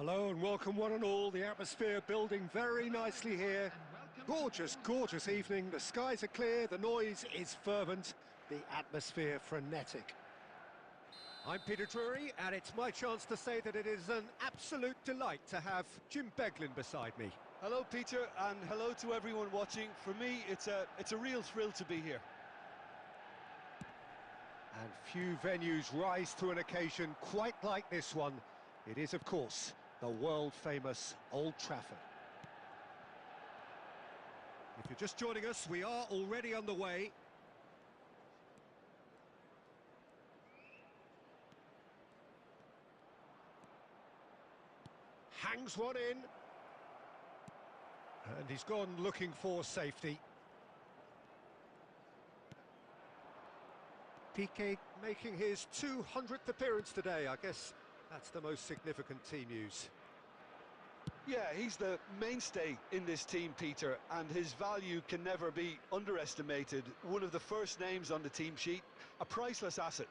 Hello and welcome one and all. The atmosphere building very nicely here. Gorgeous, gorgeous evening. The skies are clear, the noise is fervent, the atmosphere frenetic. I'm Peter Drury, and it's my chance to say that it is an absolute delight to have Jim Beglin beside me. Hello, Peter, and hello to everyone watching. For me, it's a real thrill to be here. And few venues rise to an occasion quite like this one. It is, of course, the world-famous Old Trafford. If you're just joining us, we are already underway. Hangs one in. And he's gone looking for safety. Piqué making his 200th appearance today. I guess that's the most significant team news. Yeah, he's the mainstay in this team, Peter, and his value can never be underestimated. One of the first names on the team sheet, a priceless asset.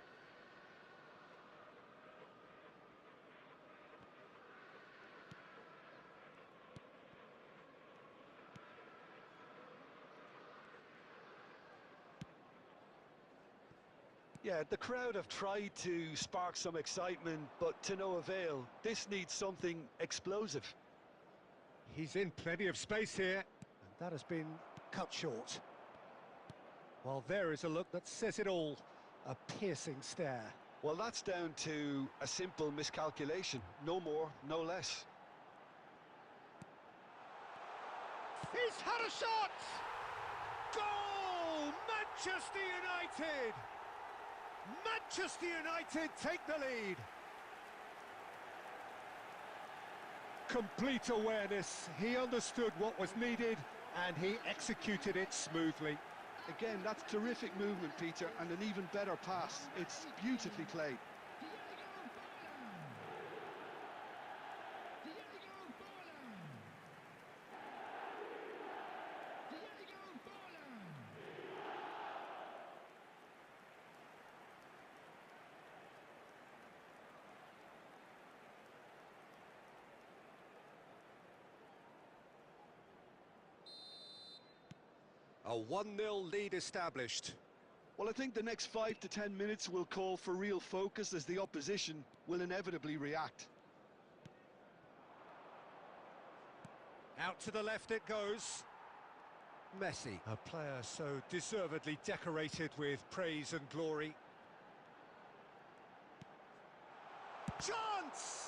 Yeah, the crowd have tried to spark some excitement, but to no avail. This needs something explosive. He's in plenty of space here, and that has been cut short. Well, there is a look that says it all, a piercing stare. Well, that's down to a simple miscalculation, no more, no less. He's had a shot! Goal! Manchester United! Manchester United take the lead. Complete awareness. He understood what was needed and he executed it smoothly. Again, that's terrific movement, Peter, and an even better pass. It's beautifully played. A 1-0 lead established. Well, I think the next 5 to 10 minutes will call for real focus as the opposition will inevitably react. Out to the left it goes. Messi, a player so deservedly decorated with praise and glory. Chance!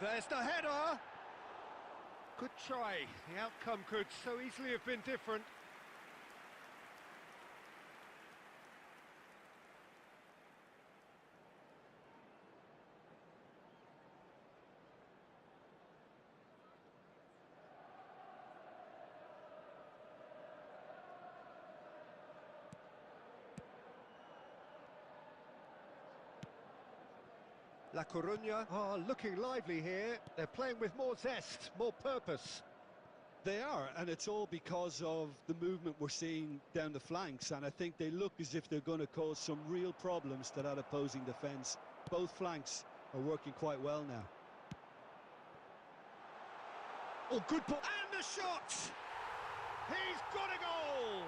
There's the header! Good try. The outcome could so easily have been different. La Coruña are looking lively here. They're playing with more zest, more purpose. They are, and it's all because of the movement we're seeing down the flanks, and I think they look as if they're going to cause some real problems to that opposing defence. Both flanks are working quite well now. Oh, good ball. And the shot! He's got a goal!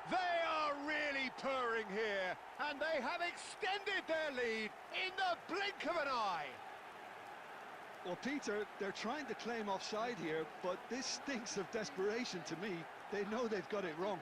They are really purring here, and they have extended their lead in the blink of an eye. Well, Peter, they're trying to claim offside here, but this stinks of desperation to me. They know they've got it wrong.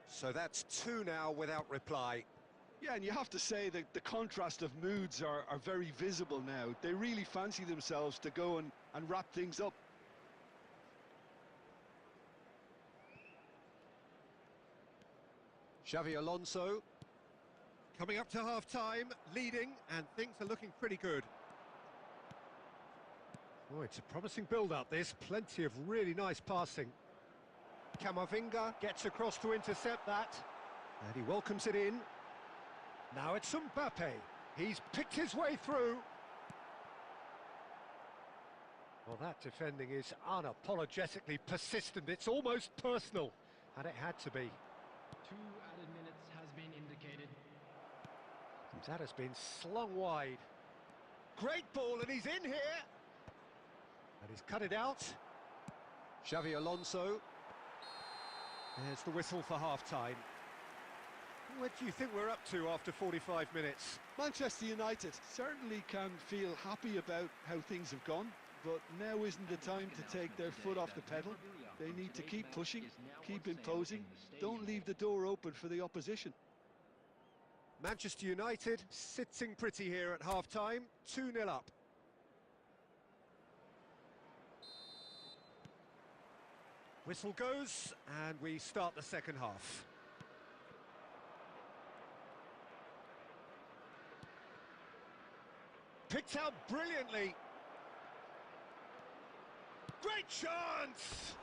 So that's two now without reply. Yeah, and you have to say that the contrast of moods are very visible now. They really fancy themselves to go and wrap things up. Xavi Alonso coming up to half-time, leading, and things are looking pretty good. Oh, it's a promising build-up, this. Plenty of really nice passing. Camavinga gets across to intercept that, and he welcomes it in. Now it's Mbappe. He's picked his way through. Well, that defending is unapologetically persistent. It's almost personal, and it had to be. 2 added minutes has been indicated. That has been slung wide. Great ball, and he's in here. And he's cut it out. Xavi Alonso. There's the whistle for half-time. What do you think we're up to after 45 minutes? Manchester United certainly can feel happy about how things have gone, but now isn't the time to take their foot off the pedal. They need to keep pushing, keep imposing, don't leave the door open for the opposition. Manchester United sitting pretty here at half-time, 2-0 up. Whistle goes, and we start the second half. Picked out brilliantly. Great chance!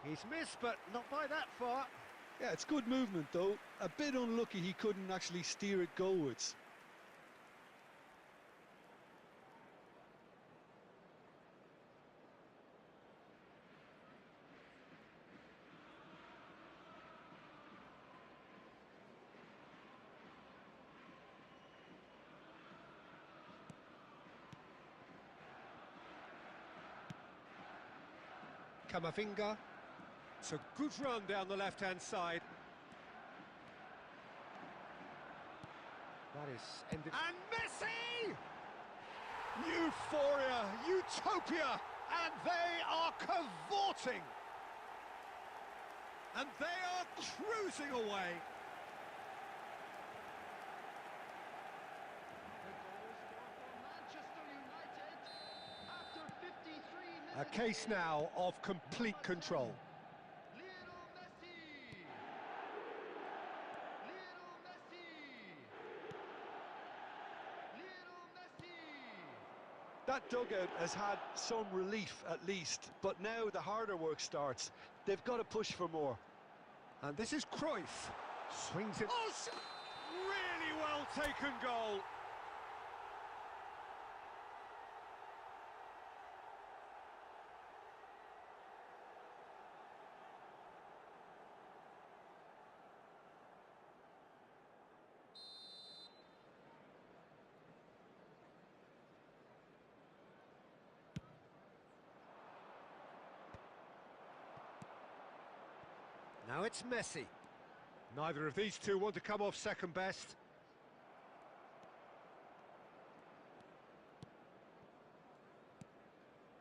He's missed, but not by that far. Yeah, it's good movement though. A bit unlucky he couldn't actually steer it goalwards. Camavinga. It's a good run down the left-hand side. That is ended. And Messi! Euphoria, utopia, and they are cavorting. And they are cruising away. A case now of complete control. That dugout has had some relief at least, but now the harder work starts. They've got to push for more. And this is Cruyff. Swings it. Oh, really well taken goal. Now it's Messi. Neither of these two want to come off second best.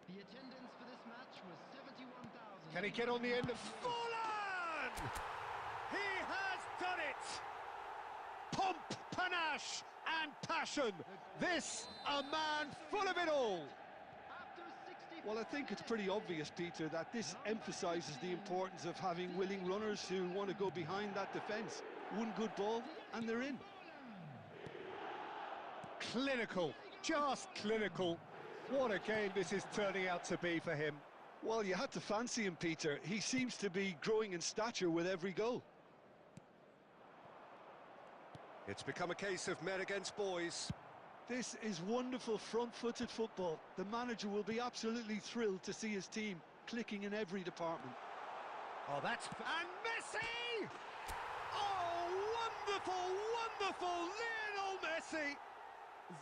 The attendance for this match was 71,000. Can he get on the end of Forlan? He has done it! Pomp, panache and passion. This, a man full of it all. Well, I think it's pretty obvious, Peter, that this emphasises the importance of having willing runners who want to go behind that defence. One good ball, and they're in. Clinical, just clinical. What a game this is turning out to be for him. Well, you had to fancy him, Peter. He seems to be growing in stature with every goal. It's become a case of men against boys. This is wonderful front-footed football. The manager will be absolutely thrilled to see his team clicking in every department. Oh, that's... And Messi! Oh, wonderful, wonderful Lionel Messi!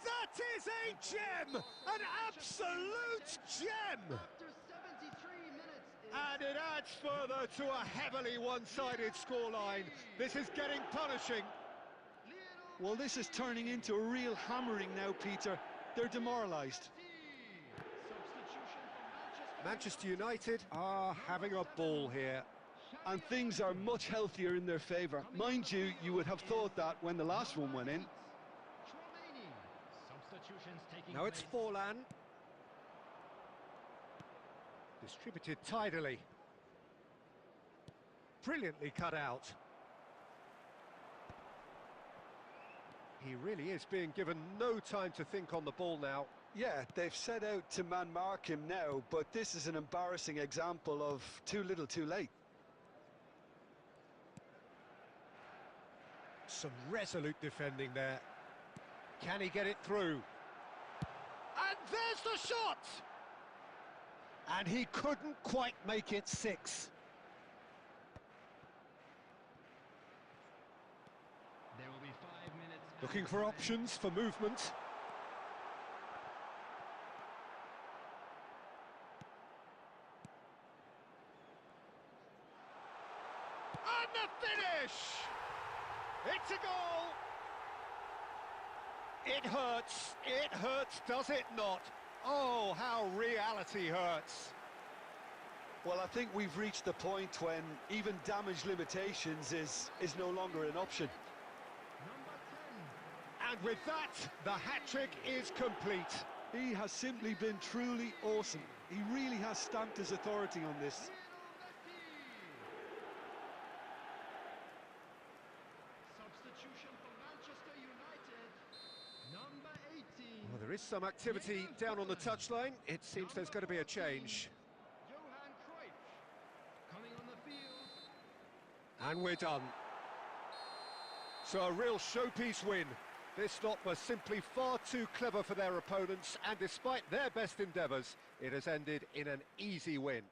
That is a gem! An absolute gem! After 73 minutes. And it adds further to a heavily one-sided scoreline. This is getting punishing. Well, this is turning into a real hammering now, Peter. They're demoralised. Manchester United are having a ball here. And things are much healthier in their favour. Mind you, you would have thought that when the last one went in. Now it's Forlan. Distributed tidily. Brilliantly cut out. He really is being given no time to think on the ball now. Yeah, they've set out to man-mark him now, but this is an embarrassing example of too little too late. Some resolute defending there. Can he get it through? And there's the shot! And he couldn't quite make it 6. There will be 5 minutes. Looking for options for movement. And the finish! It's a goal! It hurts, does it not? Oh, how reality hurts. Well, I think we've reached the point when even damage limitations is no longer an option. Number 10. And with that, the hat-trick is complete. He has simply been truly awesome. He really has stamped his authority on this. Substitution for Manchester United. Number 18. Well, there is some activity down on the touchline. It seems there's going to be a change. Johan Cruyff coming on the field. And we're done. So a real showpiece win. This lot was simply far too clever for their opponents, and despite their best endeavours, it has ended in an easy win.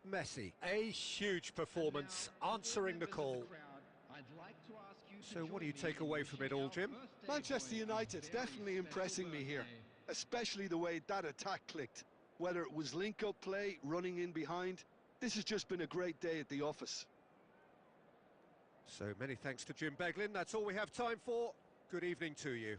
Messi, a huge performance, answering the call. So what do you take away from it all, Jim? Manchester United definitely impressing me here, especially the way that attack clicked. Whether it was link-up play, running in behind, this has just been a great day at the office. So many thanks to Jim Beglin. That's all we have time for. Good evening to you.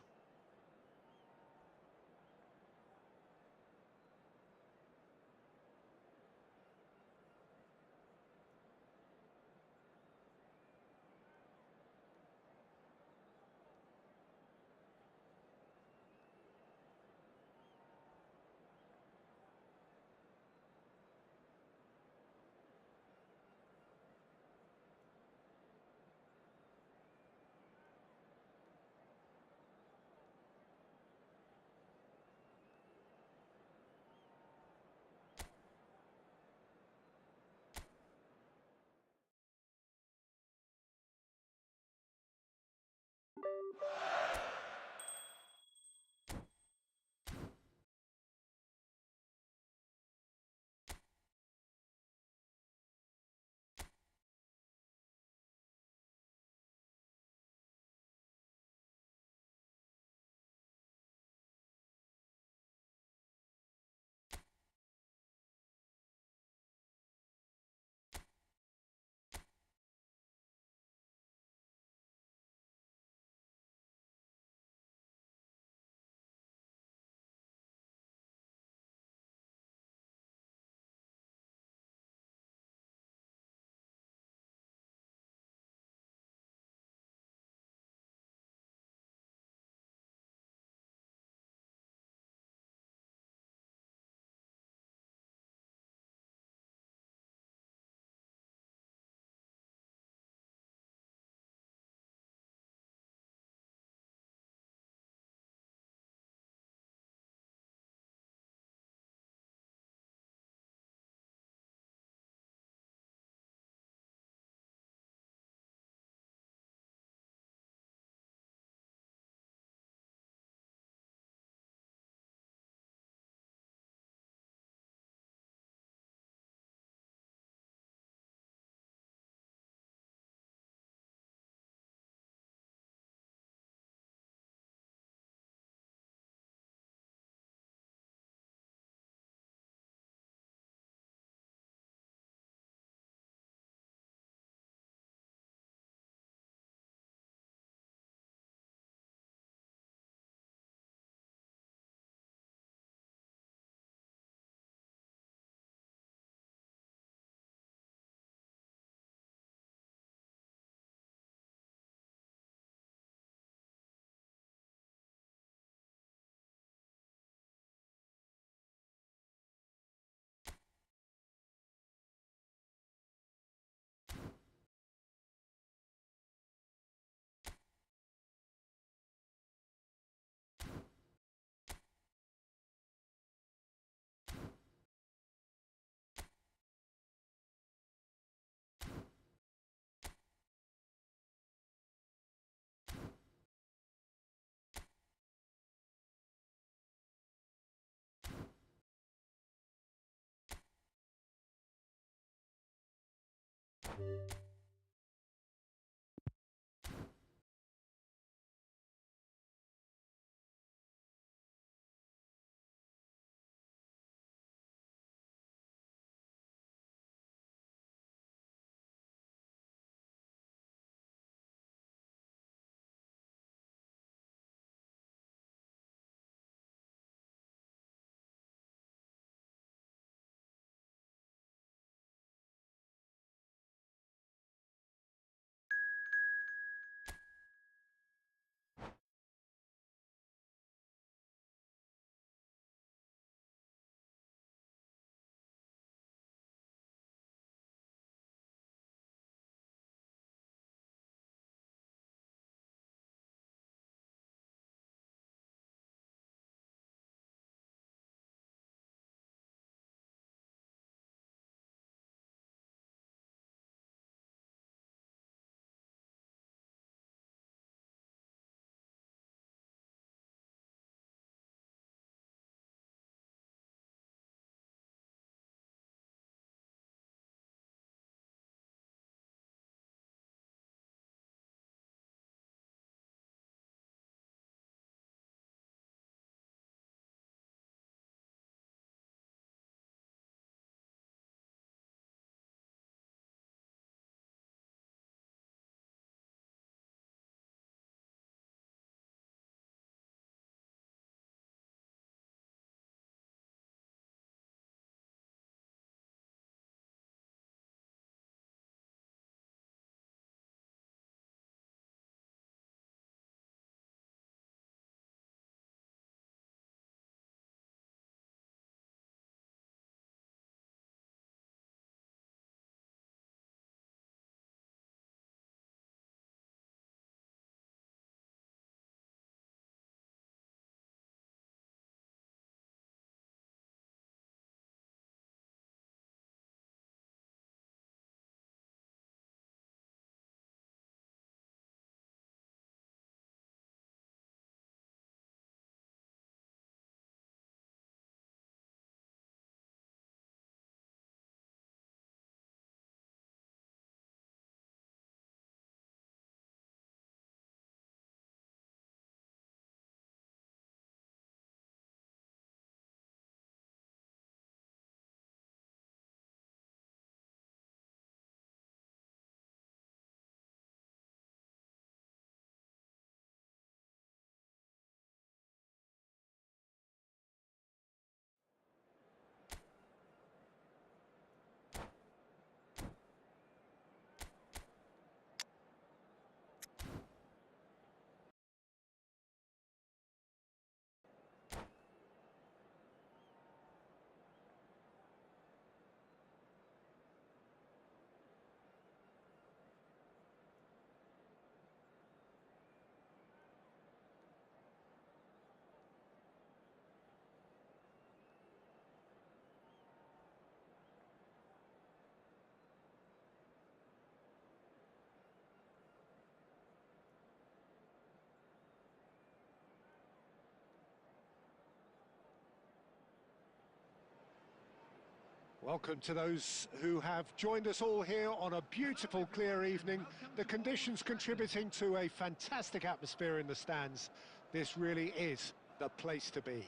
Welcome to those who have joined us all here on a beautiful, clear evening. The conditions contributing to a fantastic atmosphere in the stands. This really is the place to be.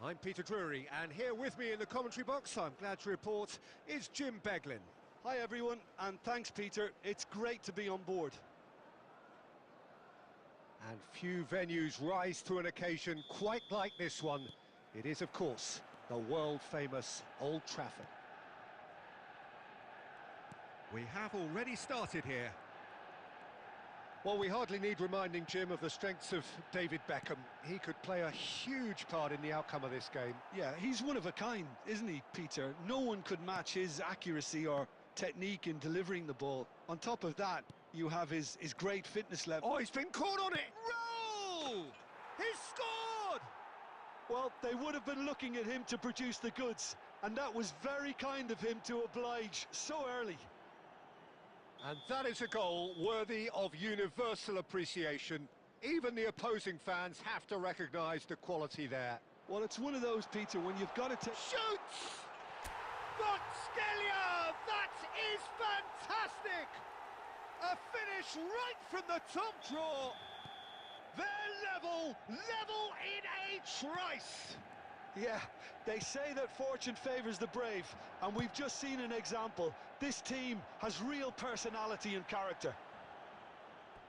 I'm Peter Drury, and here with me in the commentary box, I'm glad to report, is Jim Beglin. Hi everyone, and thanks Peter. It's great to be on board. And few venues rise to an occasion quite like this one. It is, of course, the world-famous Old Trafford. We have already started here. Well, we hardly need reminding, Jim, of the strengths of David Beckham. He could play a huge part in the outcome of this game. Yeah, he's one of a kind, isn't he, Peter? No one could match his accuracy or technique in delivering the ball. On top of that, you have his great fitness level. Oh, he's been caught on it! Roll! He's scored! Well, they would have been looking at him to produce the goods, and that was very kind of him to oblige so early. And that is a goal worthy of universal appreciation. Even the opposing fans have to recognise the quality there. Well, it's one of those, Peter, when you've got to take... Shoots! Kvaratskhelia! That is fantastic! A finish right from the top draw. They're level in a trice. Yeah, they say that fortune favours the brave, and we've just seen an example. This team has real personality and character.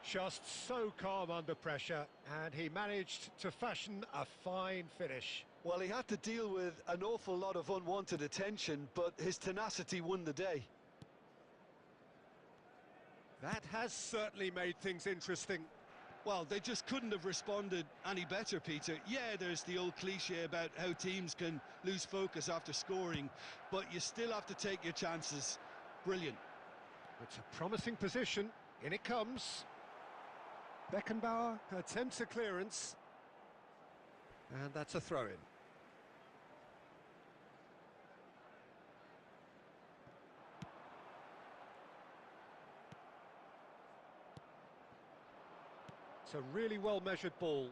Just so calm under pressure, and he managed to fashion a fine finish. Well, he had to deal with an awful lot of unwanted attention, but his tenacity won the day. That has certainly made things interesting. Well, they just couldn't have responded any better, Peter. Yeah, there's the old cliche about how teams can lose focus after scoring, but you still have to take your chances. Brilliant. It's a promising position. In it comes. Beckenbauer attempts a clearance. And that's a throw-in. It's a really well-measured ball.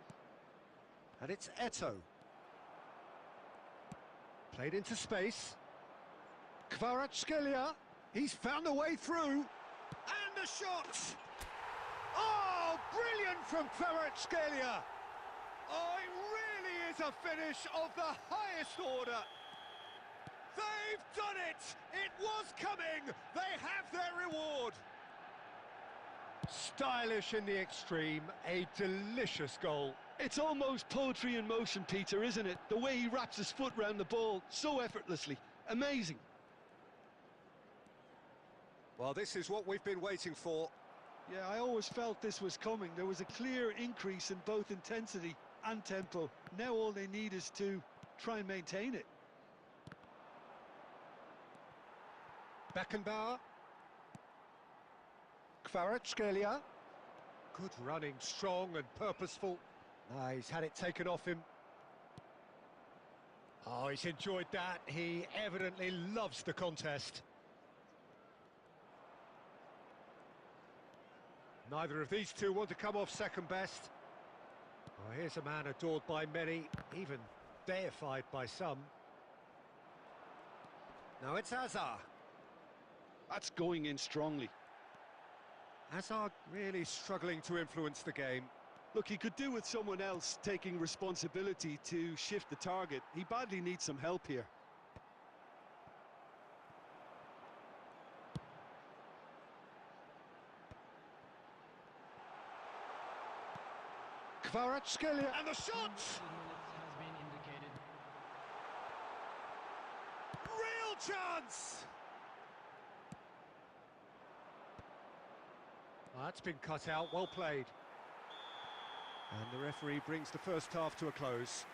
And it's Eto'o. Played into space. Kvaratskhelia. He's found a way through. And the shot! Oh, brilliant from Kvaratskhelia! Oh, it really is a finish of the highest order. They've done it! It was coming! They have their reward! Stylish in the extreme, a delicious goal. It's almost poetry in motion, Peter, isn't it? The way he wraps his foot round the ball so effortlessly. Amazing. Well, this is what we've been waiting for. Yeah, I always felt this was coming. There was a clear increase in both intensity and tempo. Now all they need is to try and maintain it. Beckenbauer. Kvaratskhelia. Good running, strong and purposeful. He's had it taken off him. Oh, he's enjoyed that. He evidently loves the contest. Neither of these two want to come off second best. Oh, here's a man adored by many, even deified by some. Now it's Hazard. That's going in strongly. Hazard really struggling to influence the game. Look, he could do with someone else taking responsibility to shift the target. He badly needs some help here. Kvaratskhelia and the shot! Has been indicated. Real chance! Well, that's been cut out, well played. And the referee brings the first half to a close.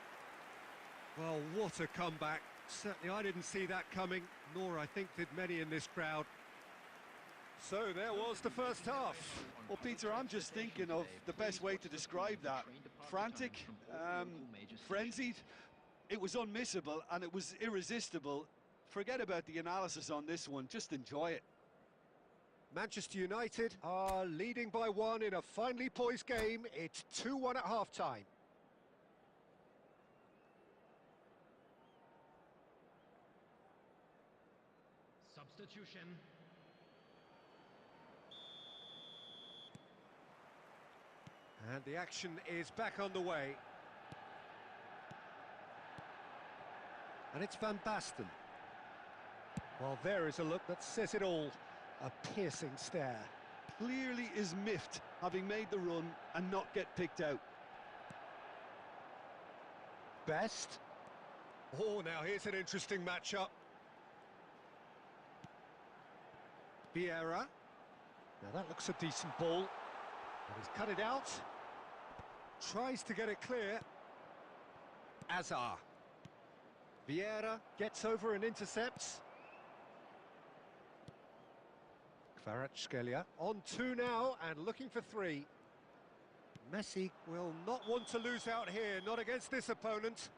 Well, what a comeback. Certainly I didn't see that coming, nor I think did many in this crowd. So there was the first half. Well, Peter, I'm just thinking of the best way to describe that. Frantic, frenzied. It was unmissable and it was irresistible. Forget about the analysis on this one, just enjoy it. Manchester United are leading by one in a finely poised game. It's 2-1 at half-time. Substitution. And the action is back underway. And it's Van Basten. Well, there is a look that says it all. A piercing stare. Clearly is miffed, having made the run and not get picked out. Best. Oh, now here's an interesting matchup. Vieira. Now that looks a decent ball. But he's cut it out. Tries to get it clear. Hazard. Vieira gets over and intercepts. Kvaratskhelia on 2 now and looking for 3. Messi will not want to lose out here, not against this opponent.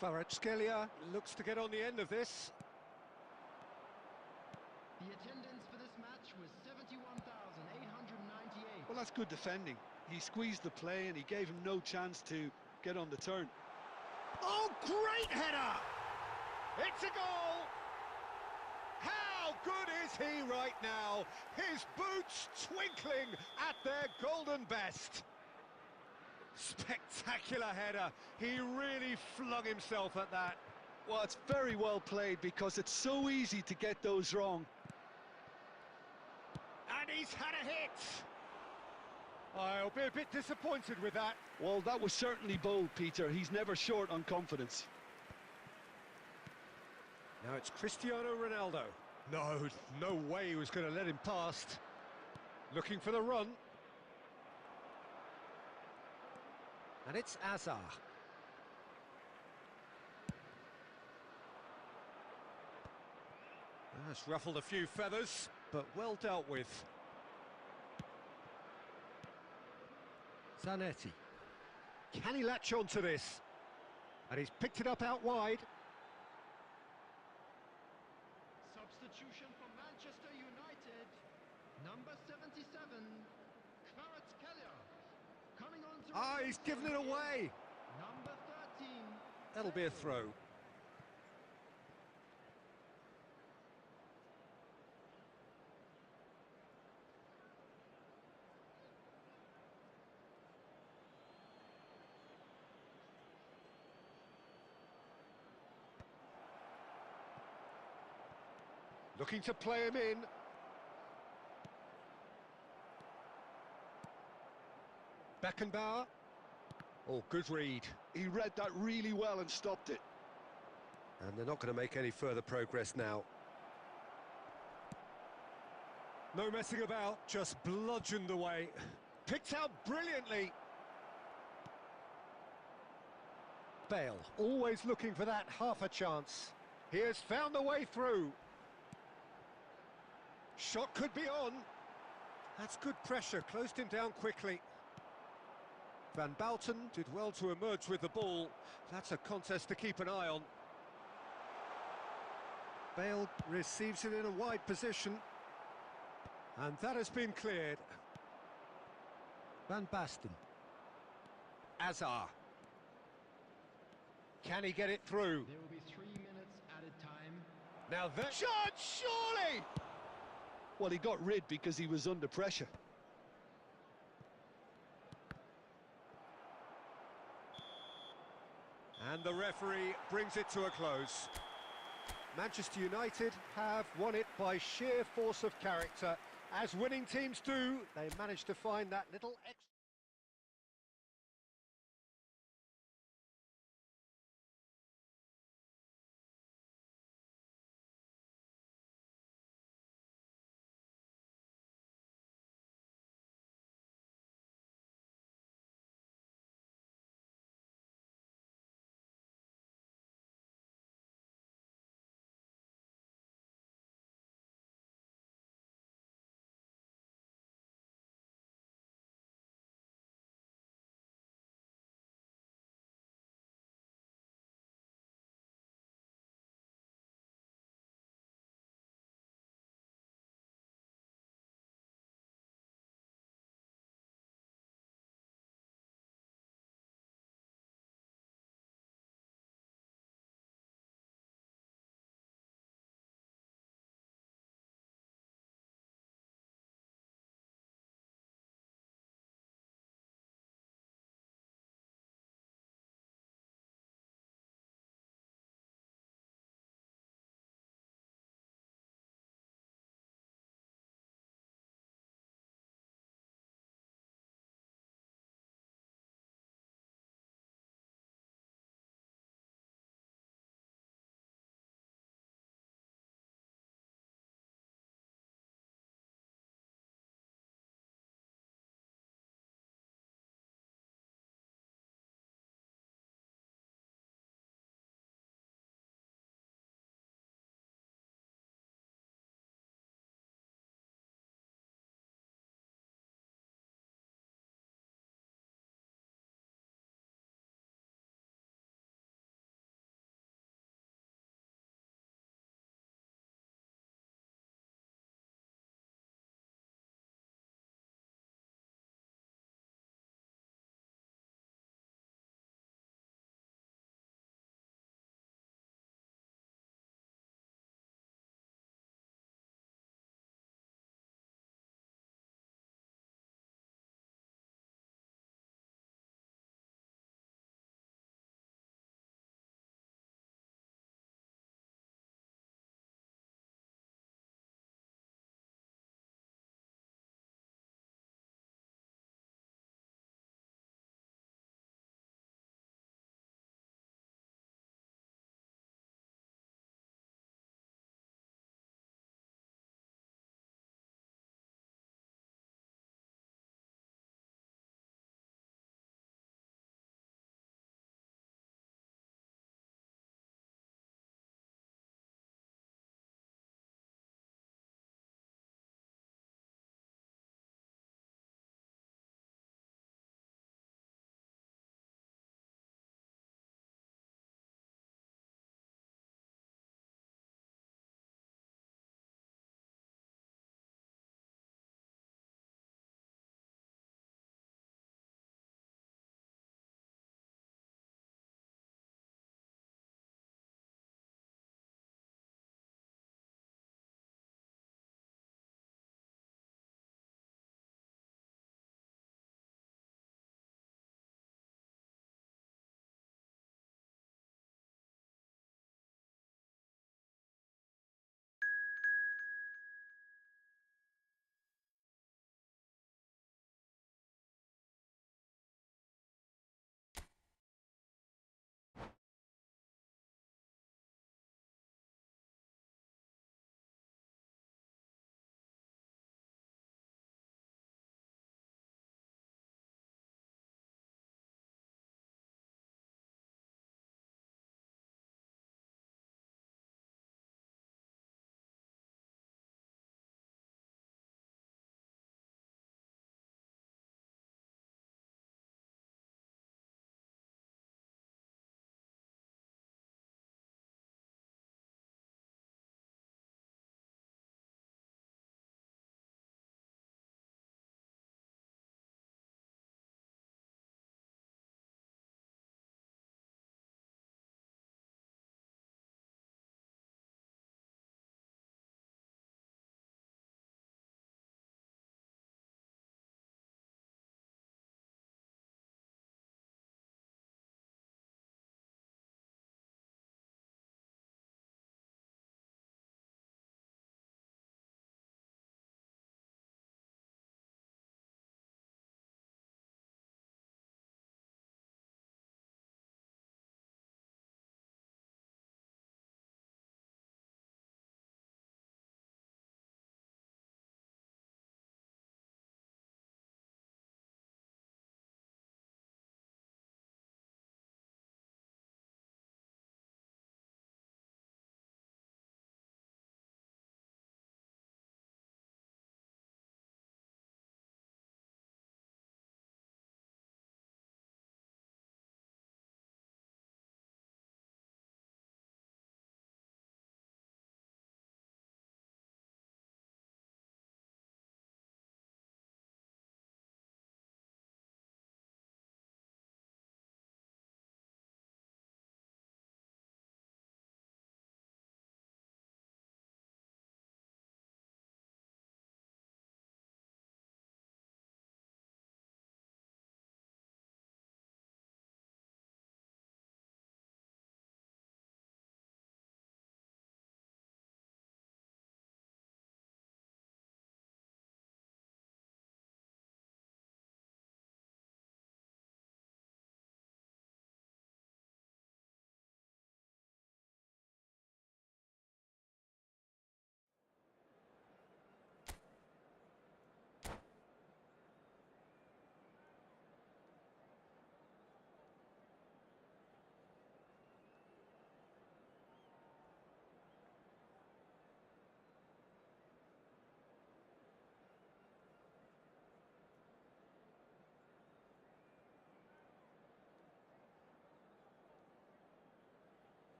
Kvaratskhelia looks to get on the end of this. The attendance for this match was 71,898. Well, that's good defending. He squeezed the play and he gave him no chance to get on the turn. Oh, great header! It's a goal! How good is he right now? His boots twinkling at their golden best. Spectacular header. He really flung himself at that. Well, it's very well played because it's so easy to get those wrong. And he's had a hit. I'll be a bit disappointed with that. Well, that was certainly bold, Peter. He's never short on confidence. Now it's Cristiano Ronaldo. No way he was going to let him past. Looking for the run. And it's Azar. That's ruffled a few feathers, but well dealt with. Zanetti. Can he latch on to this? And he's picked it up out wide. Substitution for Manchester United. Number 77, Kvaratskhelia. Coming on to He's given it away. Number 13. That'll be a throw. Looking to play him in. Beckenbauer. Oh, good read. He read that really well and stopped it. And they're not going to make any further progress now. No messing about, just bludgeoned away. Picked out brilliantly. Bale, always looking for that half a chance. He has found the way through. Shot could be on. That's good pressure, closed him down quickly. Van Bouten did well to emerge with the ball. That's a contest to keep an eye on. Bale receives it in a wide position. And that has been cleared. Van Basten. Azar. Can he get it through? There will be 3 minutes added time. Now that shot, surely! Well, he got rid because he was under pressure. And the referee brings it to a close. Manchester United have won it by sheer force of character. As winning teams do, they managed to find that little extra.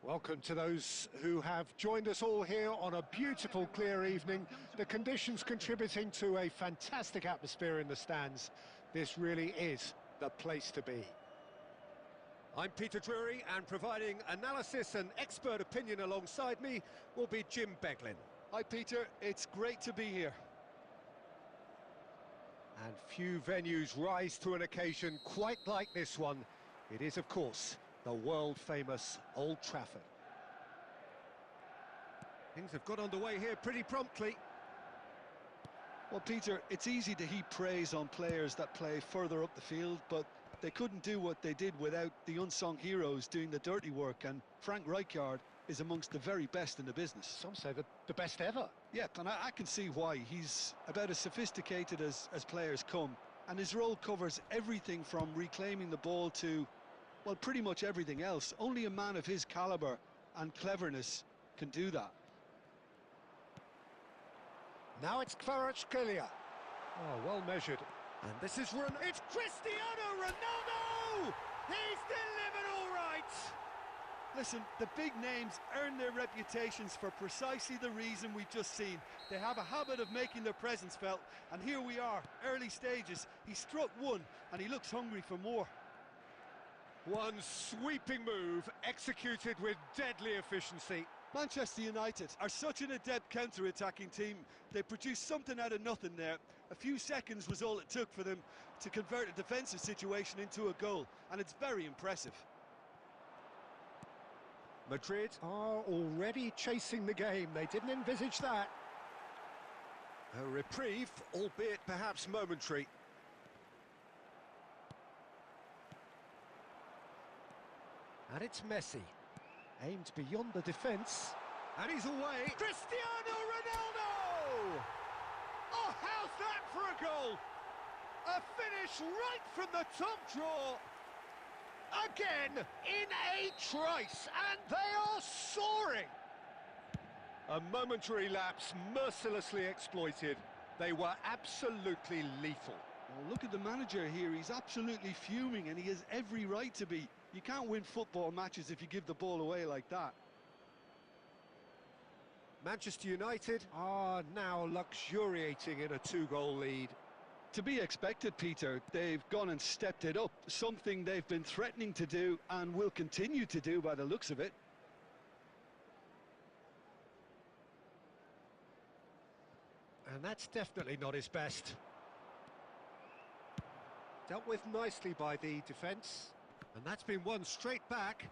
Welcome to those who have joined us all here on a beautiful, clear evening. The conditions contributing to a fantastic atmosphere in the stands. This really is the place to be. I'm Peter Drury, and providing analysis and expert opinion alongside me will be Jim Beglin. Hi Peter, it's great to be here. And few venues rise to an occasion quite like this one. It is, of course, the world-famous Old Trafford. Things have got underway here pretty promptly. Well, Peter, it's easy to heap praise on players that play further up the field, but they couldn't do what they did without the unsung heroes doing the dirty work, and Frank Rijkaard is amongst the very best in the business. Some say the best ever. Yeah, and I can see why. He's about as sophisticated as players come, and his role covers everything from reclaiming the ball to, well, pretty much everything else. Only a man of his calibre and cleverness can do that. Now it's Kvaratskhelia. Oh, well measured. And this is it's Cristiano Ronaldo! He's delivered all right! Listen, the big names earn their reputations for precisely the reason we've just seen. They have a habit of making their presence felt, and here we are, early stages. He struck one, and he looks hungry for more. One sweeping move, executed with deadly efficiency. Manchester United are such an adept counter-attacking team. They produced something out of nothing there. A few seconds was all it took for them to convert a defensive situation into a goal, and it's very impressive. Madrid are already chasing the game. They didn't envisage that. A reprieve, albeit perhaps momentary. And it's Messi. Aimed beyond the defence. And he's away. Cristiano Ronaldo! Oh, how's that for a goal? A finish right from the top draw. Again, in a trice, and they are soaring. A momentary lapse, mercilessly exploited. They were absolutely lethal. Well, look at the manager here. He's absolutely fuming, and he has every right to be. You can't win football matches if you give the ball away like that. Manchester United are now luxuriating in a two-goal lead. To be expected, Peter. They've gone and stepped it up, something they've been threatening to do and will continue to do by the looks of it. And that's definitely not his best. Dealt with nicely by the defence. And that's been won straight back.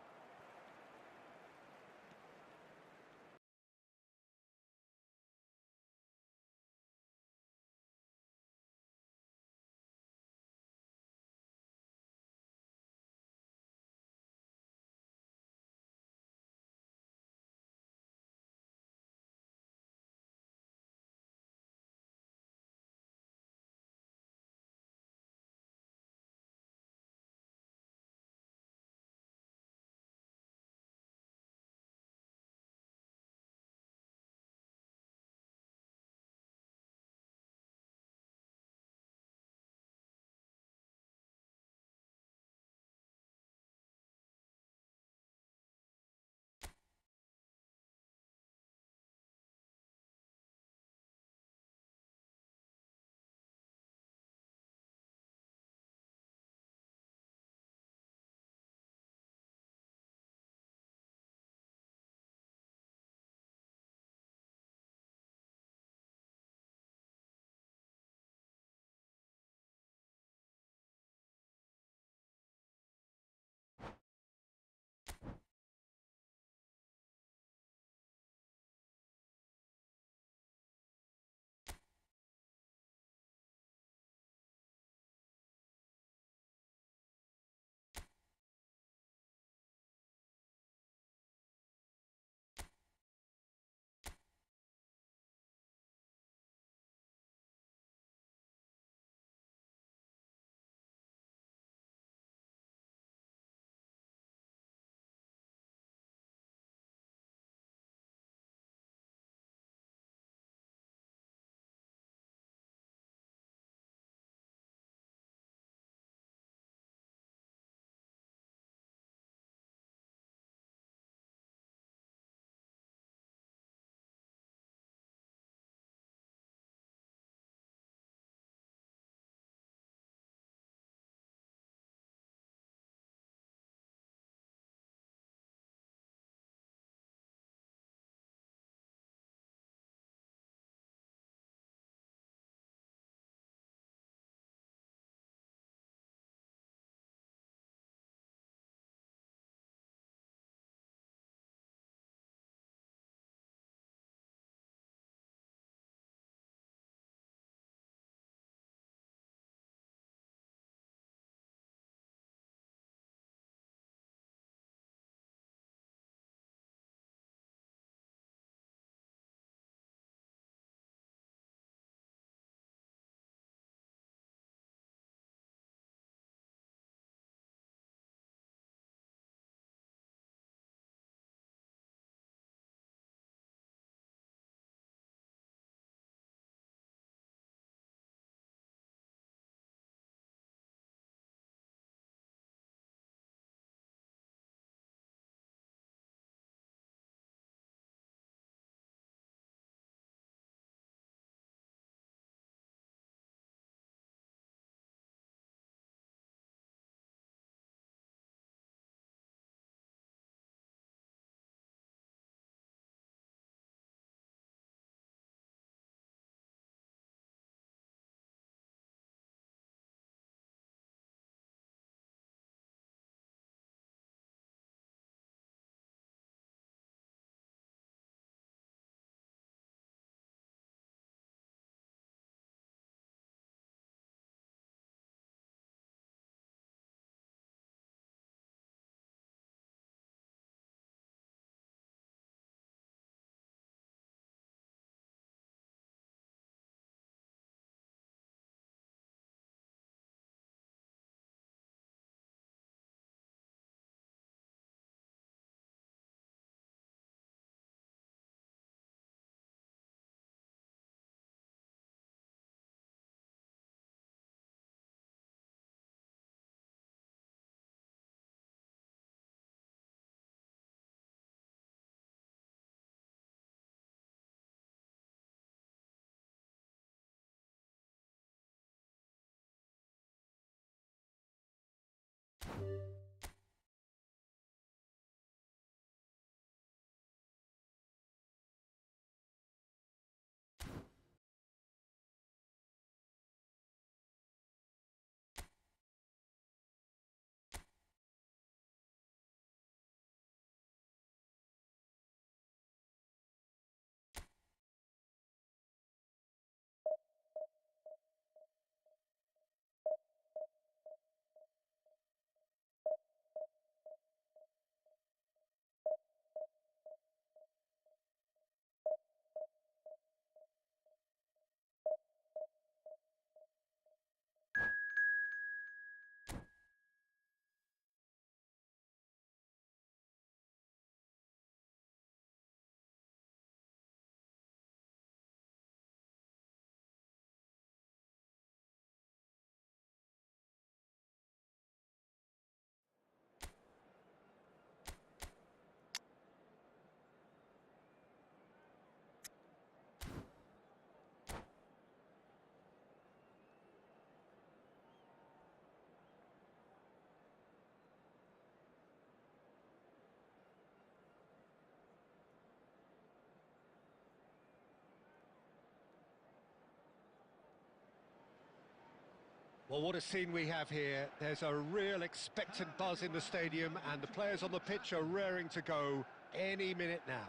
Well, what a scene we have here. There's a real expectant buzz in the stadium, and the players on the pitch are raring to go any minute now.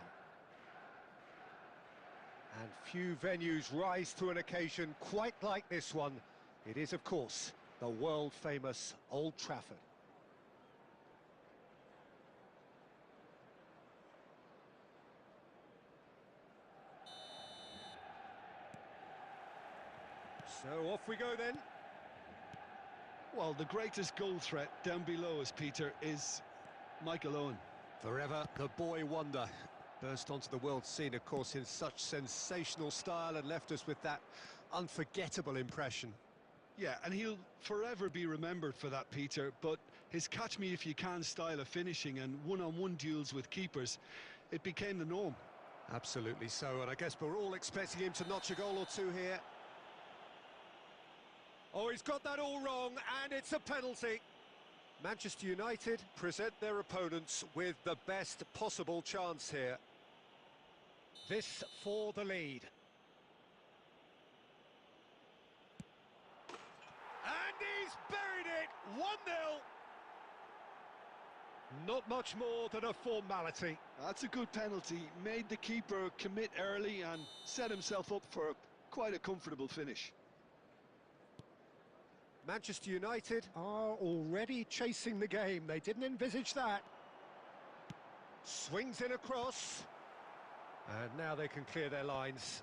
And few venues rise to an occasion quite like this one. It is, of course, the world-famous Old Trafford. So off we go then. Well, the greatest goal threat down below us, Peter, is Michael Owen. Forever the boy wonder. Burst onto the world scene, of course, in such sensational style and left us with that unforgettable impression. Yeah, and he'll forever be remembered for that, Peter, but his catch-me-if-you-can style of finishing and one-on-one duels with keepers, it became the norm. Absolutely so, and I guess we're all expecting him to notch a goal or two here. Oh, he's got that all wrong, and it's a penalty. Manchester United present their opponents with the best possible chance here. This for the lead. And he's buried it, 1-0. Not much more than a formality. That's a good penalty, made the keeper commit early and set himself up for quite a comfortable finish. Manchester United are already chasing the game. They didn't envisage that. Swings in across. And now they can clear their lines.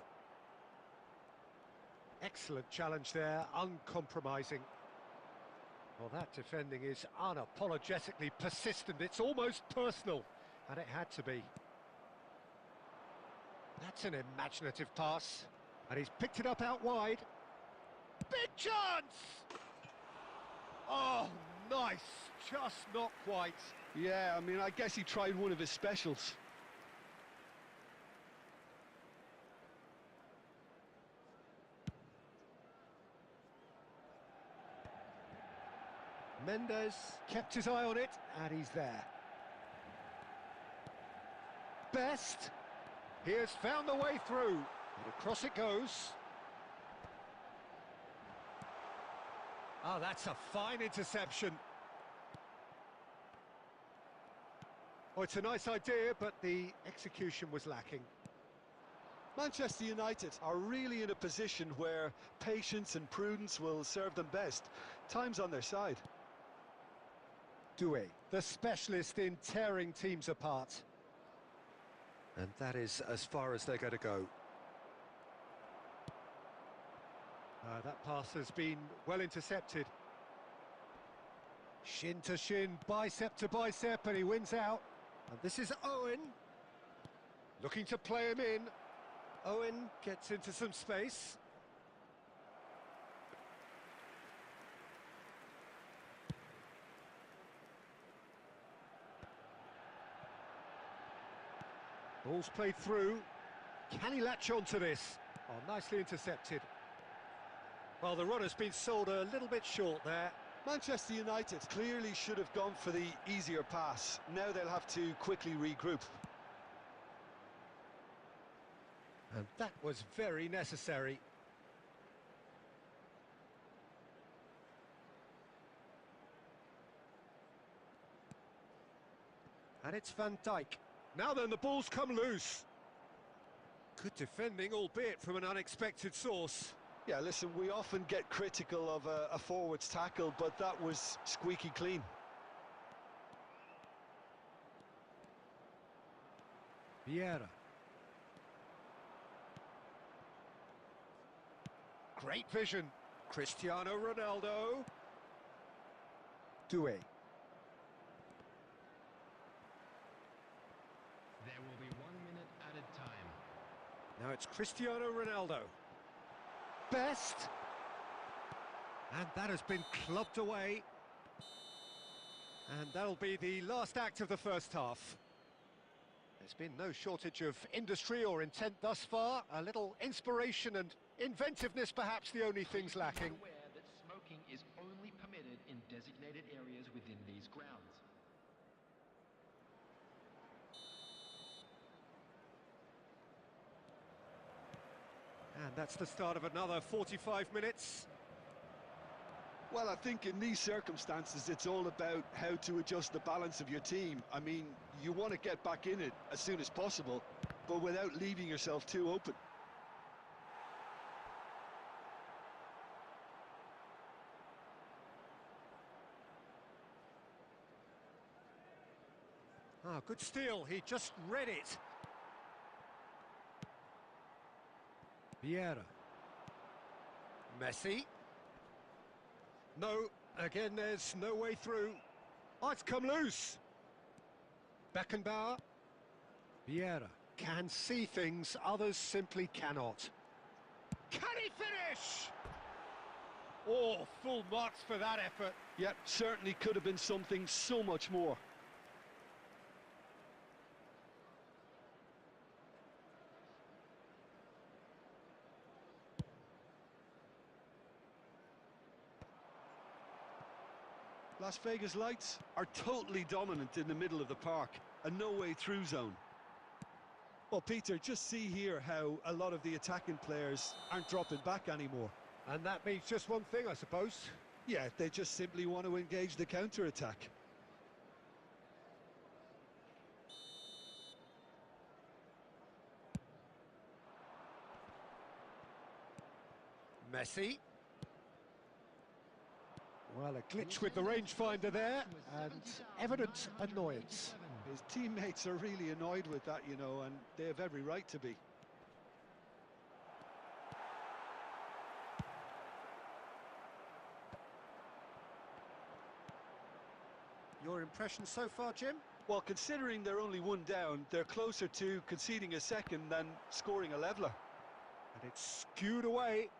Excellent challenge there, uncompromising. Well, that defending is unapologetically persistent. It's almost personal, and it had to be. That's an imaginative pass. And he's picked it up out wide. Big chance! Oh, nice. Just not quite. Yeah, I mean, I guess he tried one of his specials. Mendes kept his eye on it, and he's there. Best. He has found the way through. And across it goes. Oh, that's a fine interception. Oh, it's a nice idea, but the execution was lacking. Manchester United are really in a position where patience and prudence will serve them best. Time's on their side. Doué, the specialist in tearing teams apart. And that is as far as they're going to go. That pass has been well intercepted. Shin to shin, bicep to bicep, and he wins out. And this is Owen. Looking to play him in. Owen gets into some space. Ball's played through. Can he latch on to this? Oh, nicely intercepted. Well, the runner's been sold a little bit short there. Manchester United clearly should have gone for the easier pass. Now they'll have to quickly regroup. And that was very necessary. And it's Van Dijk. Now then, the ball's come loose. Good defending, albeit from an unexpected source. Yeah, listen, we often get critical of a forward's tackle, but that was squeaky clean. Vieira. Great vision. Cristiano Ronaldo. Doué. There will be 1 minute added time. Now it's Cristiano Ronaldo. Best. And that has been clubbed away. And that'll be the last act of the first half. There's been no shortage of industry or intent thus far. A little inspiration and inventiveness, perhaps the only things lacking. Be aware that smoking is only permitted in designated areas within these grounds. And that's the start of another 45 minutes. Well, I think in these circumstances, it's all about how to adjust the balance of your team. I mean, you want to get back in it as soon as possible, but without leaving yourself too open. Ah, good steal, he just read it. Vieira. Messi. No, again there's no way through. Oh, it's come loose. Beckenbauer. Vieira can see things others simply cannot. Can he finish? Oh, full marks for that effort. Yep, certainly could have been something so much more. Las Vegas Lights are totally dominant in the middle of the park, a no-way-through zone. Well, Peter, just see here how a lot of the attacking players aren't dropping back anymore. And that means just one thing, I suppose. Yeah, they just simply want to engage the counter-attack. Messi. Well, a glitch with the rangefinder there, and evident annoyance. His teammates are really annoyed with that, you know, and they have every right to be. Your impression so far, Jim? Well, considering they're only one down, they're closer to conceding a second than scoring a leveller. And it's skewed away.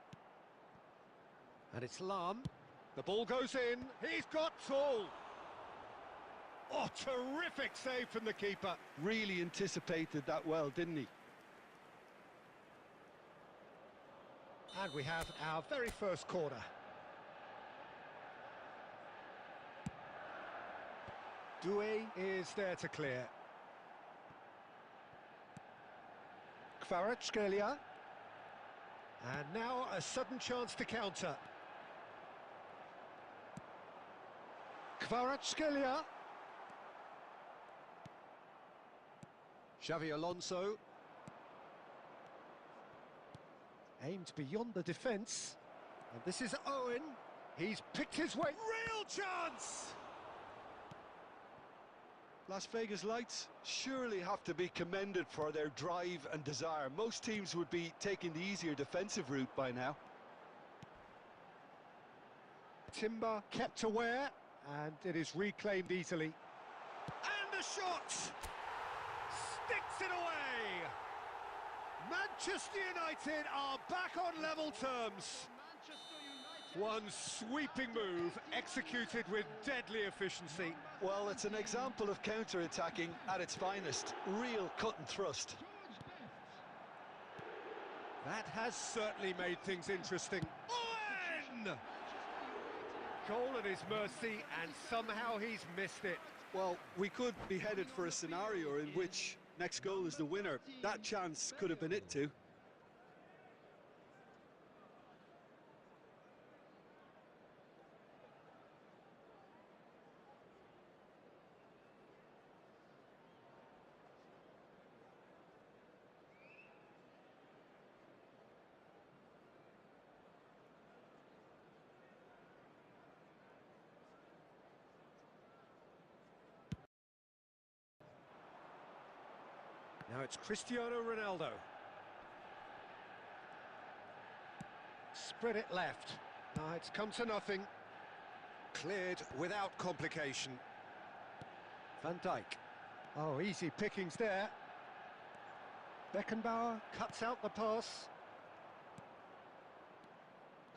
And it's Lahm. The ball goes in. He's got tall. Oh, terrific save from the keeper. Really anticipated that well, didn't he? And we have our very first corner. Doué is there to clear. Kvaratskhelia. And now a sudden chance to counter. Kvaratskhelia. Xavi Alonso. Aimed beyond the defence. And this is Owen. He's picked his way. Real chance! Las Vegas Lights surely have to be commended for their drive and desire. Most teams would be taking the easier defensive route by now. Timber kept aware, and it is reclaimed easily. And a shot! Sticks it away! Manchester United are back on level terms. One sweeping move, executed with deadly efficiency. Well, it's an example of counter-attacking at its finest. Real cut and thrust. That has certainly made things interesting. Owen! Goal at his mercy, and somehow he's missed it. Well, we could be headed for a scenario in which next goal is the winner. That chance could have been it too. Now it's Cristiano Ronaldo. Spread it left. Now it's come to nothing. Cleared without complication. Van Dijk. Oh, easy pickings there. Beckenbauer cuts out the pass.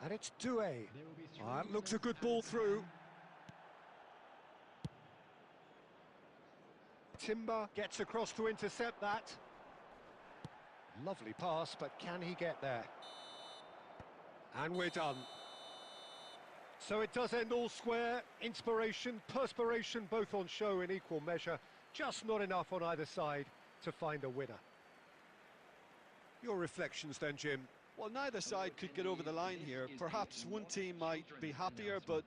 And it's Doué. Oh, that looks a good ball through. Timber gets across to intercept that. Lovely pass, but can he get there? And we're done. So it does end all square. Inspiration, perspiration, both on show in equal measure. Just not enough on either side to find a winner. Your reflections then, Jim? Well, neither side could get over the line here. Perhaps one team might be happier, but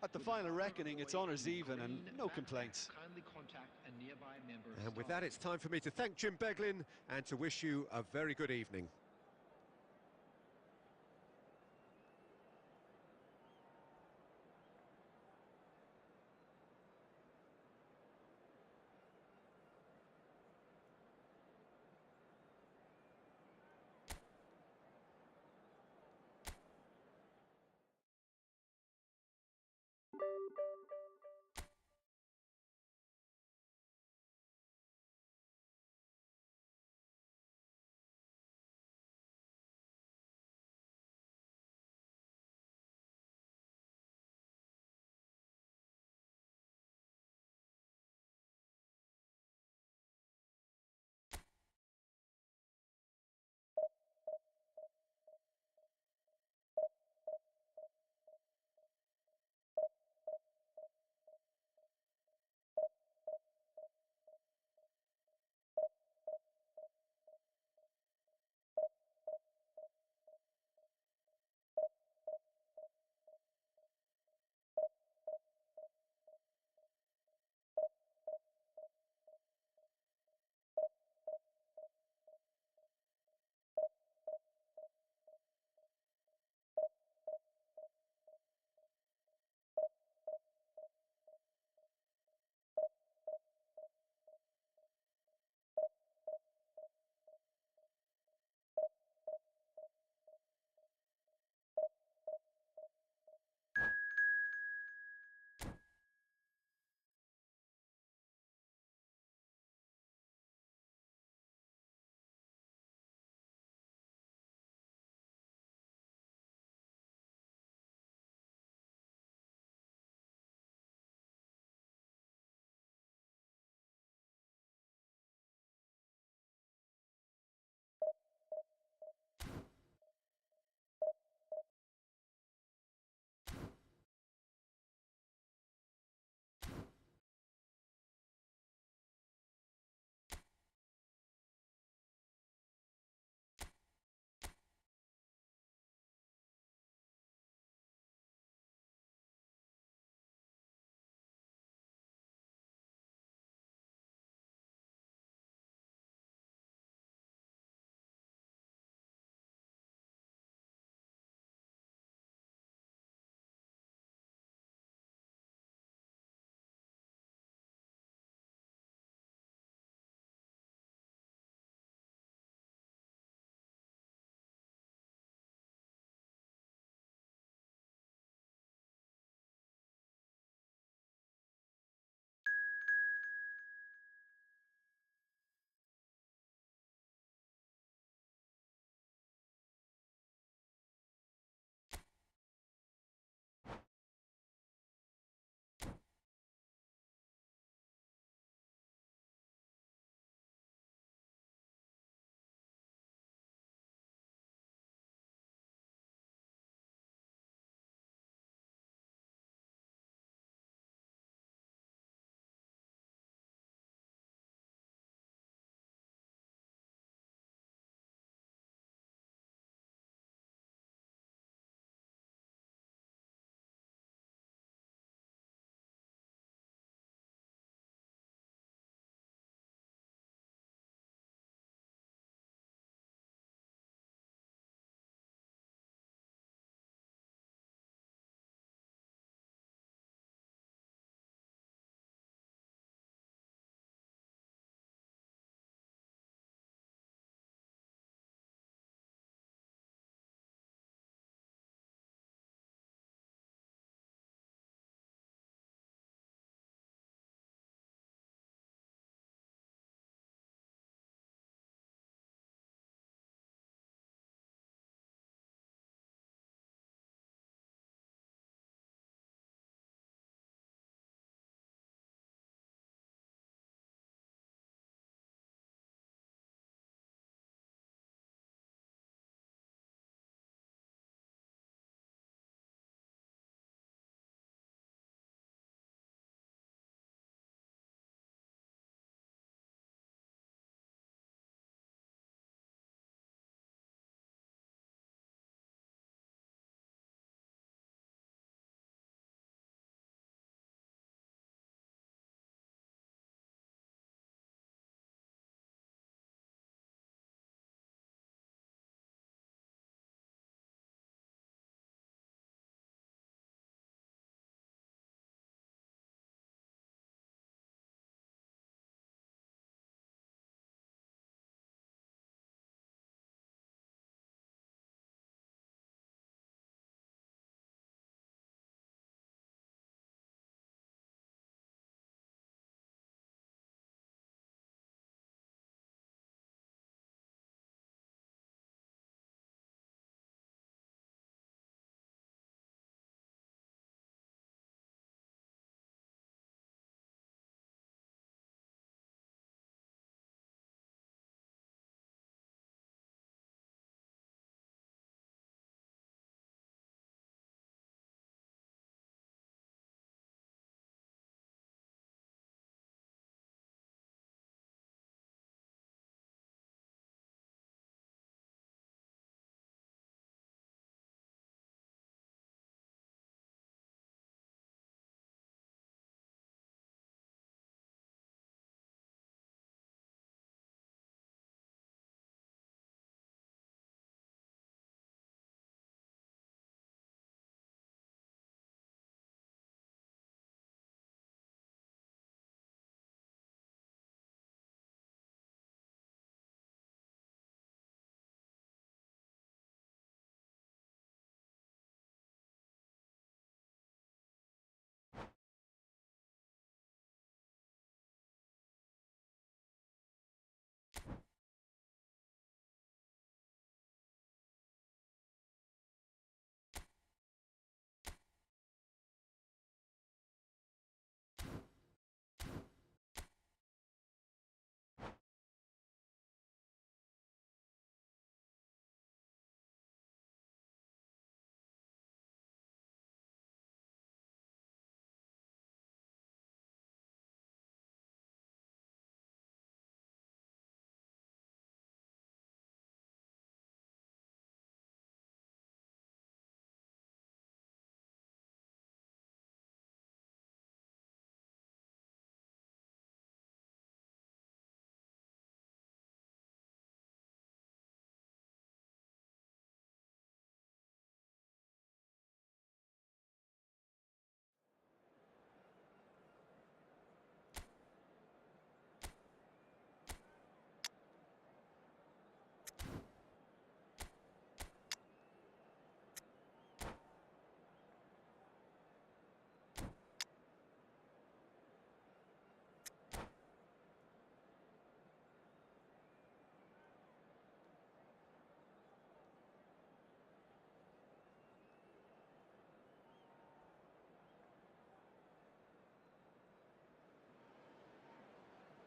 at the final reckoning, it's honours even and no complaints. Kindly contact a nearby member of And with staff. that, it's time for me to thank Jim Beglin and to wish you a very good evening.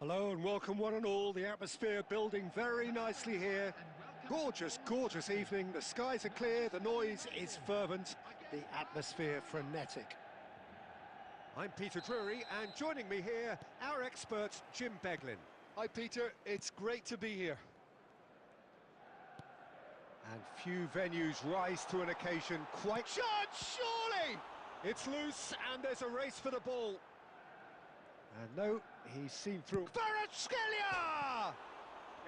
Hello and welcome one and all. The atmosphere building very nicely here. Gorgeous, gorgeous evening. The skies are clear, the noise is fervent, the atmosphere frenetic. I'm Peter Drury, and joining me here, our expert Jim Beglin. Hi, Peter. It's great to be here. And few venues rise to an occasion quite... Shot, surely! It's loose, and there's a race for the ball. And no, he's seen through. Kvaratskhelia!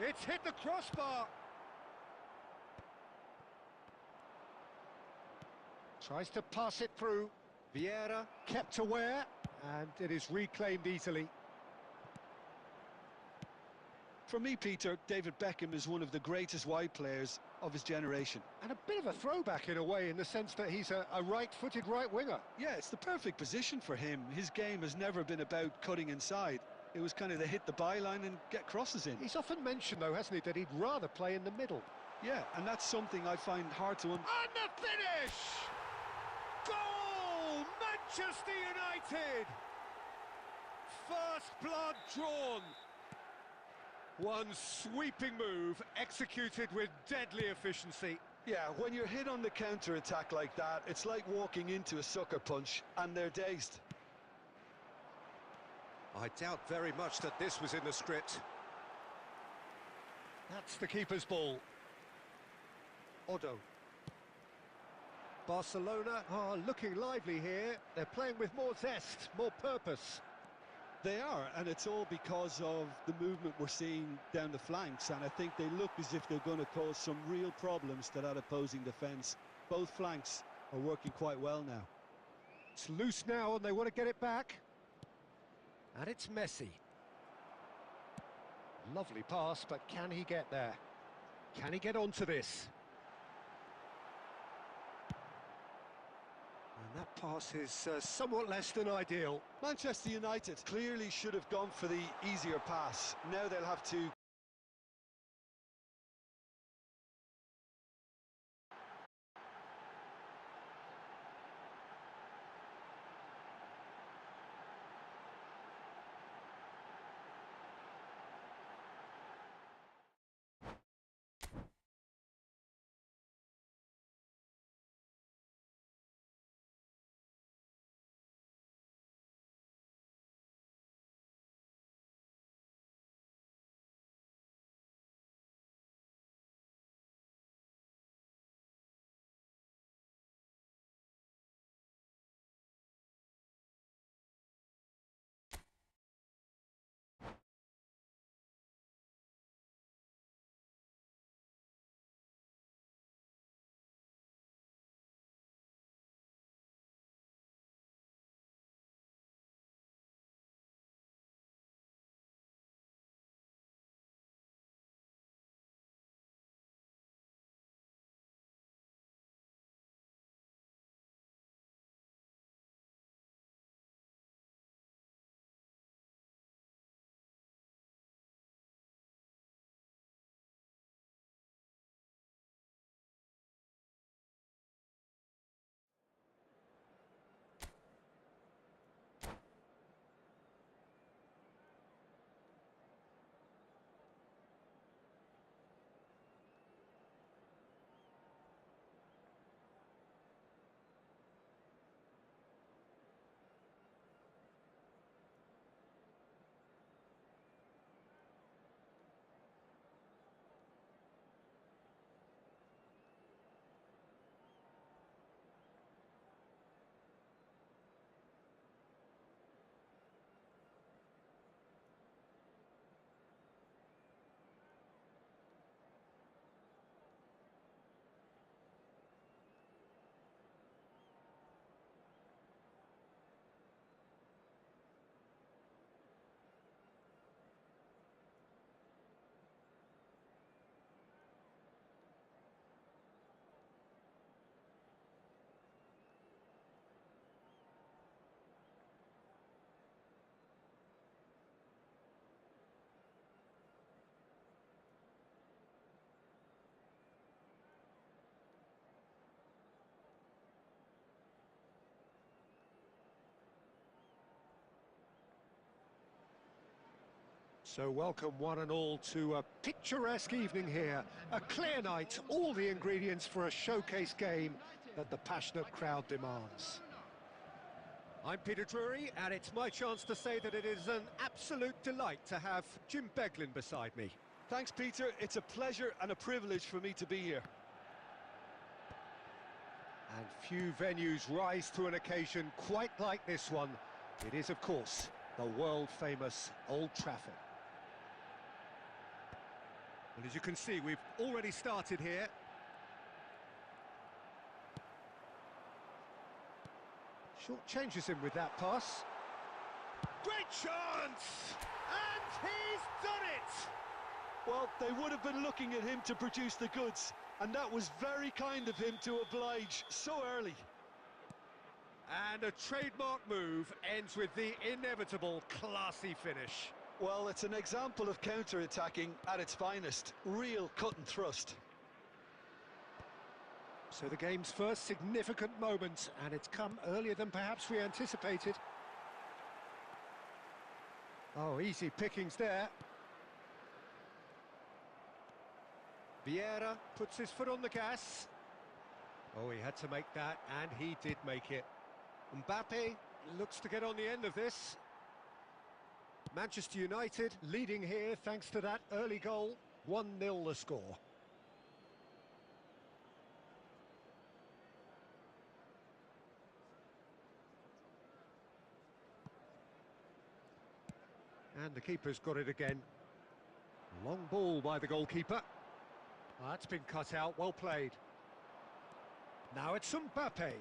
It's hit the crossbar. Tries to pass it through. Vieira kept aware, and it is reclaimed easily. For me, Peter, David Beckham is one of the greatest wide players of his generation. And a bit of a throwback in a way, in the sense that he's a right-footed right winger. Yeah, it's the perfect position for him. His game has never been about cutting inside. It was kind of the hit the byline and get crosses in. He's often mentioned, though, hasn't he, that he'd rather play in the middle. Yeah, and that's something I find hard to... And the finish! Goal! Manchester United! First blood drawn. One sweeping move, executed with deadly efficiency. Yeah, when you're hit on the counter-attack like that, it's like walking into a sucker punch, and they're dazed. I doubt very much that this was in the script. That's the keeper's ball. Odo. Barcelona are looking lively here. They're playing with more zest, more purpose. They are, and it's all because of the movement we're seeing down the flanks, and I think they look as if they're going to cause some real problems to that opposing defence. Both flanks are working quite well now. It's loose now, and they want to get it back. And it's Messi. Lovely pass, but can he get there? Can he get onto this? And that pass is somewhat less than ideal. Manchester United clearly should have gone for the easier pass. Now they'll have to So welcome one and all to a picturesque evening here. A clear night, all the ingredients for a showcase game that the passionate crowd demands. I'm Peter Drury, and it's my chance to say that it is an absolute delight to have Jim Beglin beside me. Thanks, Peter. It's a pleasure and a privilege for me to be here. And few venues rise to an occasion quite like this one. It is, of course, the world-famous Old Trafford. Well, as you can see, we've already started here. Short changes him with that pass. Great chance! And he's done it! Well, they would have been looking at him to produce the goods, and that was very kind of him to oblige so early. And a trademark move ends with the inevitable classy finish. Well, it's an example of counter-attacking at its finest. Real cut and thrust. So the game's first significant moment, and it's come earlier than perhaps we anticipated. Oh, easy pickings there. Vieira puts his foot on the gas. Oh, he had to make that, and he did make it. Mbappe looks to get on the end of this. Manchester United leading here thanks to that early goal. 1-0 the score. And the keeper's got it again. Long ball by the goalkeeper. Oh, that's been cut out, well played. Now it's Mbappe.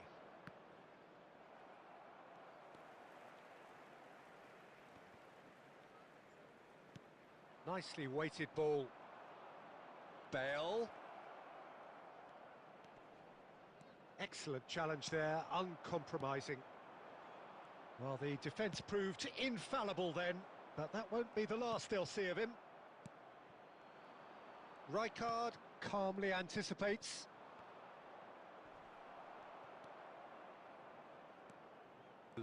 Nicely weighted ball. Bale. Excellent challenge there, uncompromising. Well, the defence proved infallible then, but that won't be the last they'll see of him. Rijkaard calmly anticipates.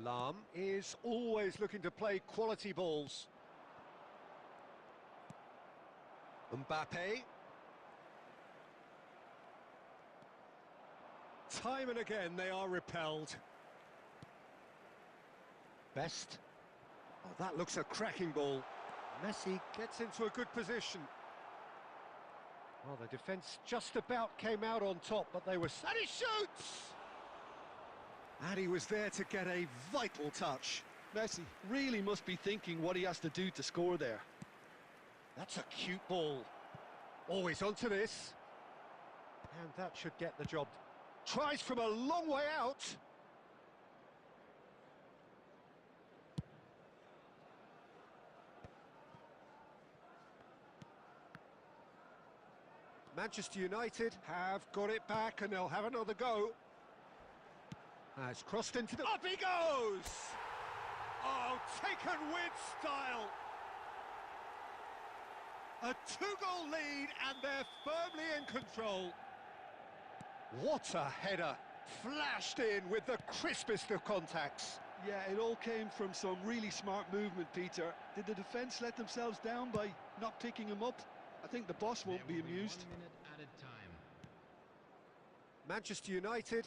Lahm is always looking to play quality balls. Mbappe. Time and again they are repelled. Best. Oh, that looks a cracking ball. Messi gets into a good position. Well, the defence just about came out on top, but they were... And he shoots! And he was there to get a vital touch. Messi really must be thinking what he has to do to score there. That's a cute ball. Always onto this. And that should get the job. Tries from a long way out. Manchester United have got it back and they'll have another go. Has crossed into the... Up he goes! Oh, taken with style. A two-goal lead and they're firmly in control. What a header. Flashed in with the crispest of contacts. Yeah, it all came from some really smart movement, Peter. Did the defence let themselves down by not picking him up? I think the boss won't be amused. 1 minute added time. Manchester United.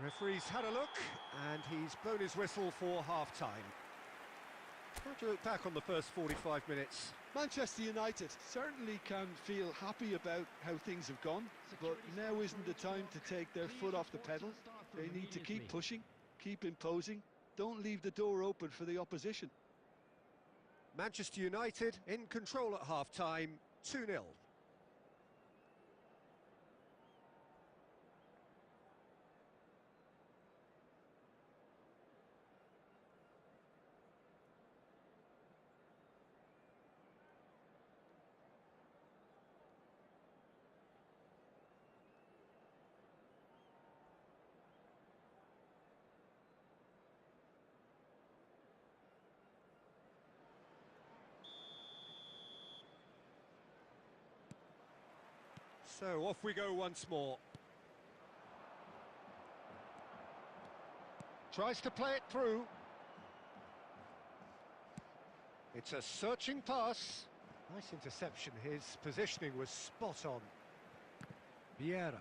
Referee's had a look and he's blown his whistle for half-time. How do you look back on the first 45 minutes? Manchester United certainly can feel happy about how things have gone, but now isn't the time to take their foot off the pedal. They need to keep pushing, keep imposing, don't leave the door open for the opposition. Manchester United in control at half-time, 2-0. So off we go once more. Tries to play it through. It's a searching pass. Nice interception. His positioning was spot on. Vieira.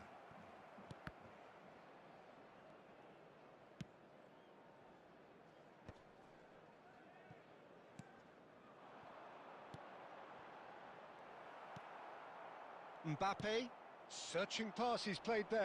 Mbappe. Searching pass he's played there.